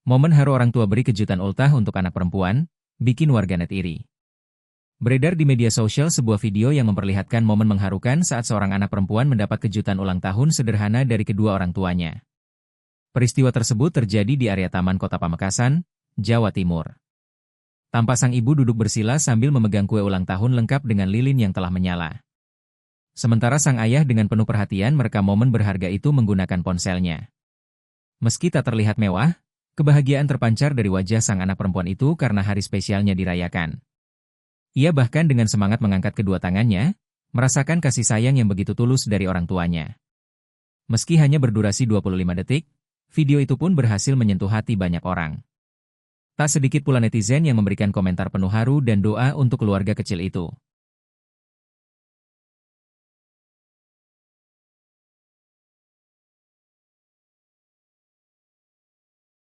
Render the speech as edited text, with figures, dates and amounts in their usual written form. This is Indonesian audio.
Momen haru orang tua beri kejutan ultah untuk anak perempuan, bikin warganet iri. Beredar di media sosial sebuah video yang memperlihatkan momen mengharukan saat seorang anak perempuan mendapat kejutan ulang tahun sederhana dari kedua orang tuanya. Peristiwa tersebut terjadi di area Taman Kota Pamekasan, Jawa Timur. Tampak sang ibu duduk bersila sambil memegang kue ulang tahun lengkap dengan lilin yang telah menyala. Sementara sang ayah dengan penuh perhatian merekam momen berharga itu menggunakan ponselnya. Meski tak terlihat mewah, kebahagiaan terpancar dari wajah sang anak perempuan itu karena hari spesialnya dirayakan. Ia bahkan dengan semangat mengangkat kedua tangannya, merasakan kasih sayang yang begitu tulus dari orang tuanya. Meski hanya berdurasi 25 detik, video itu pun berhasil menyentuh hati banyak orang. Tak sedikit pula netizen yang memberikan komentar penuh haru dan doa untuk keluarga kecil itu.